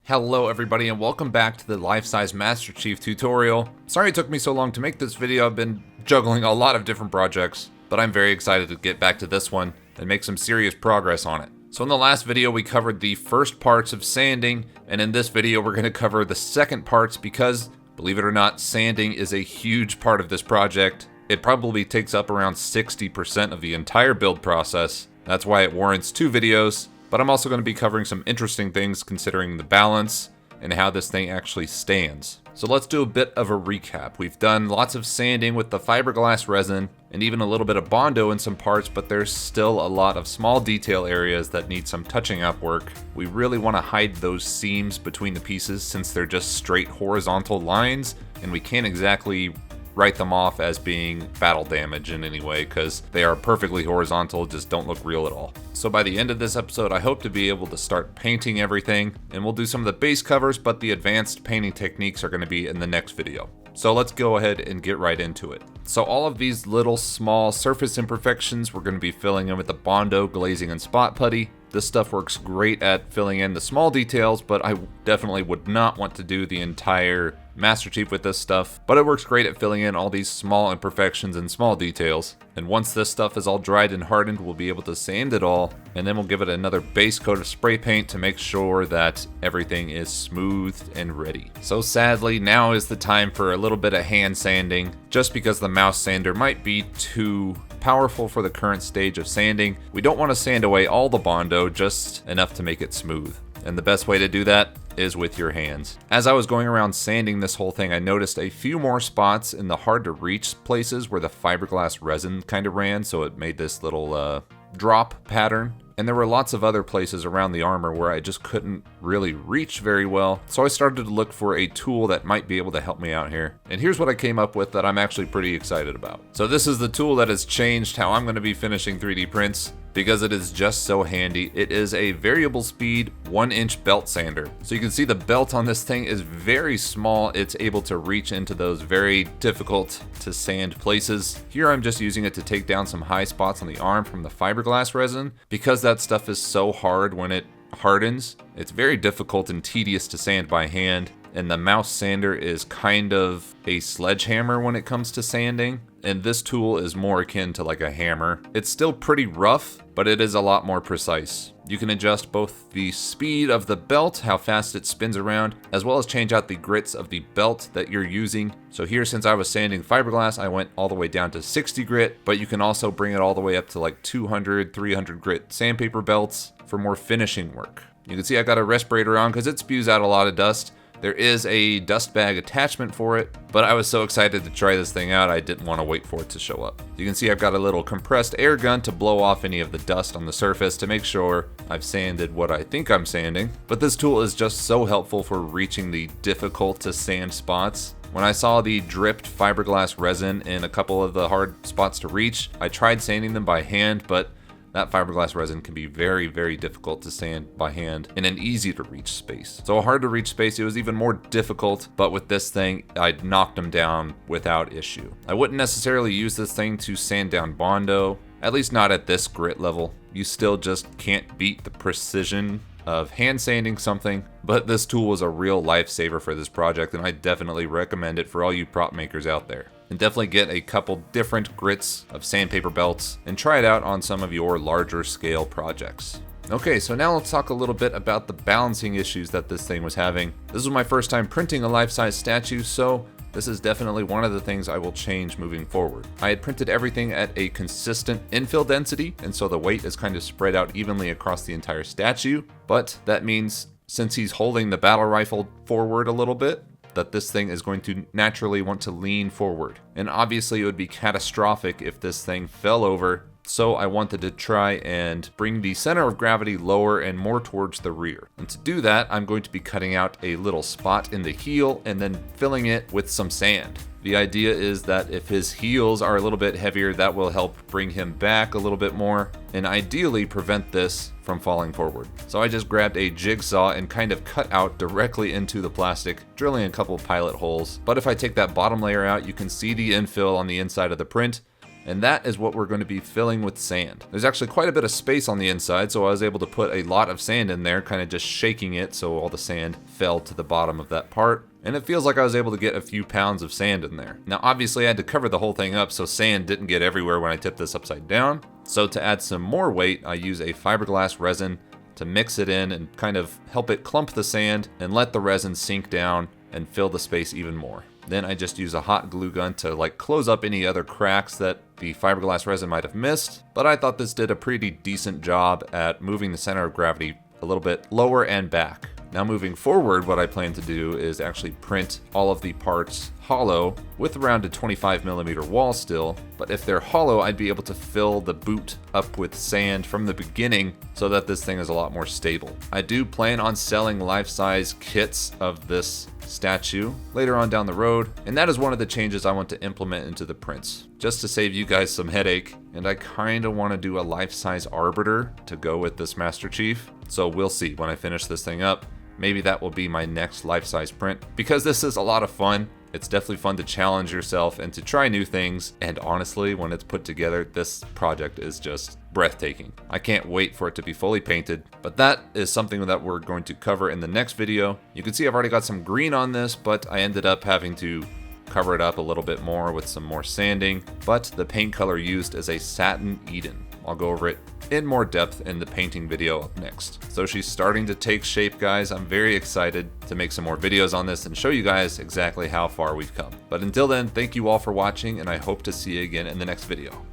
Hello everybody and welcome back to the Life-Size Master Chief tutorial. Sorry it took me so long to make this video. I've been juggling a lot of different projects, but I'm very excited to get back to this one and make some serious progress on it. So in the last video we covered the first parts of sanding, and in this video we're going to cover the second parts because, believe it or not, sanding is a huge part of this project. It probably takes up around 60% of the entire build process. That's why it warrants two videos. But I'm also going to be covering some interesting things considering the balance and how this thing actually stands. So let's do a bit of a recap. We've done lots of sanding with the fiberglass resin and even a little bit of Bondo in some parts, but there's still a lot of small detail areas that need some touching up work. We really want to hide those seams between the pieces since they're just straight horizontal lines and we can't exactly write them off as being battle damage in any way because they are perfectly horizontal, just don't look real at all. So by the end of this episode, I hope to be able to start painting everything, and we'll do some of the base covers, but the advanced painting techniques are going to be in the next video. So let's go ahead and get right into it. So all of these little small surface imperfections we're going to be filling in with the Bondo, glazing, and spot putty. This stuff works great at filling in the small details, but I definitely would not want to do the entire Master Chief with this stuff, but it works great at filling in all these small imperfections and small details. And once this stuff is all dried and hardened, we'll be able to sand it all, and then we'll give it another base coat of spray paint to make sure that everything is smooth and ready. So sadly, now is the time for a little bit of hand sanding, just because the mouse sander might be too powerful for the current stage of sanding. We don't want to sand away all the Bondo, just enough to make it smooth. And the best way to do that is with your hands. As I was going around sanding this whole thing, I noticed a few more spots in the hard to reach places where the fiberglass resin kind of ran, so it made this little drop pattern. And there were lots of other places around the armor where I just couldn't really reach very well. So I started to look for a tool that might be able to help me out here. And here's what I came up with that I'm actually pretty excited about. So this is the tool that has changed how I'm going to be finishing 3D prints, because it is just so handy. It is a variable speed 1-inch belt sander. So you can see the belt on this thing is very small. It's able to reach into those very difficult to sand places. Here I'm just using it to take down some high spots on the arm from the fiberglass resin. Because that stuff is so hard when it hardens, it's very difficult and tedious to sand by hand. And the mouse sander is kind of a sledgehammer when it comes to sanding. And this tool is more akin to like a hammer. It's still pretty rough, but it is a lot more precise. You can adjust both the speed of the belt, how fast it spins around, as well as change out the grits of the belt that you're using. So here, since I was sanding fiberglass, I went all the way down to 60 grit, but you can also bring it all the way up to like 200, 300 grit sandpaper belts for more finishing work. You can see I got a respirator on because it spews out a lot of dust. There is a dust bag attachment for it, but I was so excited to try this thing out, I didn't want to wait for it to show up. You can see I've got a little compressed air gun to blow off any of the dust on the surface to make sure I've sanded what I think I'm sanding. But this tool is just so helpful for reaching the difficult to sand spots. When I saw the dripped fiberglass resin in a couple of the hard spots to reach, I tried sanding them by hand, but that fiberglass resin can be very, very difficult to sand by hand in an easy to reach space. So a hard to reach space, it was even more difficult, but with this thing, I knocked them down without issue. I wouldn't necessarily use this thing to sand down Bondo, at least not at this grit level. You still just can't beat the precision of hand sanding something, but this tool was a real lifesaver for this project, and I definitely recommend it for all you prop makers out there. And definitely get a couple different grits of sandpaper belts and try it out on some of your larger scale projects. Okay, so now let's talk a little bit about the balancing issues that this thing was having. This was my first time printing a life-size statue, so this is definitely one of the things I will change moving forward. I had printed everything at a consistent infill density, and so the weight is kind of spread out evenly across the entire statue, but that means since he's holding the battle rifle forward a little bit, that this thing is going to naturally want to lean forward. And obviously it would be catastrophic if this thing fell over, so I wanted to try and bring the center of gravity lower and more towards the rear. And to do that, I'm going to be cutting out a little spot in the heel and then filling it with some sand. The idea is that if his heels are a little bit heavier, that will help bring him back a little bit more and ideally prevent this from falling forward. So I just grabbed a jigsaw and kind of cut out directly into the plastic, drilling a couple pilot holes. But if I take that bottom layer out, you can see the infill on the inside of the print, and that is what we're going to be filling with sand. There's actually quite a bit of space on the inside, so I was able to put a lot of sand in there, kind of just shaking it so all the sand fell to the bottom of that part. And it feels like I was able to get a few pounds of sand in there. Now obviously I had to cover the whole thing up so sand didn't get everywhere when I tipped this upside down. So to add some more weight, I use a fiberglass resin to mix it in and kind of help it clump the sand and let the resin sink down and fill the space even more. Then I just use a hot glue gun to close up any other cracks that the fiberglass resin might have missed, but I thought this did a pretty decent job at moving the center of gravity a little bit lower and back. Now moving forward, what I plan to do is actually print all of the parts hollow with around a 25mm wall still, but if they're hollow, I'd be able to fill the boot up with sand from the beginning so that this thing is a lot more stable. I do plan on selling life-size kits of this statue later on down the road, and that is one of the changes I want to implement into the prints, just to save you guys some headache. And I kind of want to do a life-size arbiter to go with this Master Chief, so we'll see when I finish this thing up. Maybe that will be my next life-size print, because this is a lot of fun. It's definitely fun to challenge yourself and to try new things, and honestly, when it's put together, this project is just breathtaking. I can't wait for it to be fully painted, but that is something that we're going to cover in the next video. You can see I've already got some green on this, but I ended up having to cover it up a little bit more with some more sanding, but the paint color used is a Satin Eden. I'll go over it in more depth in the painting video up next. So she's starting to take shape, guys. I'm very excited to make some more videos on this and show you guys exactly how far we've come. But until then, thank you all for watching, and I hope to see you again in the next video.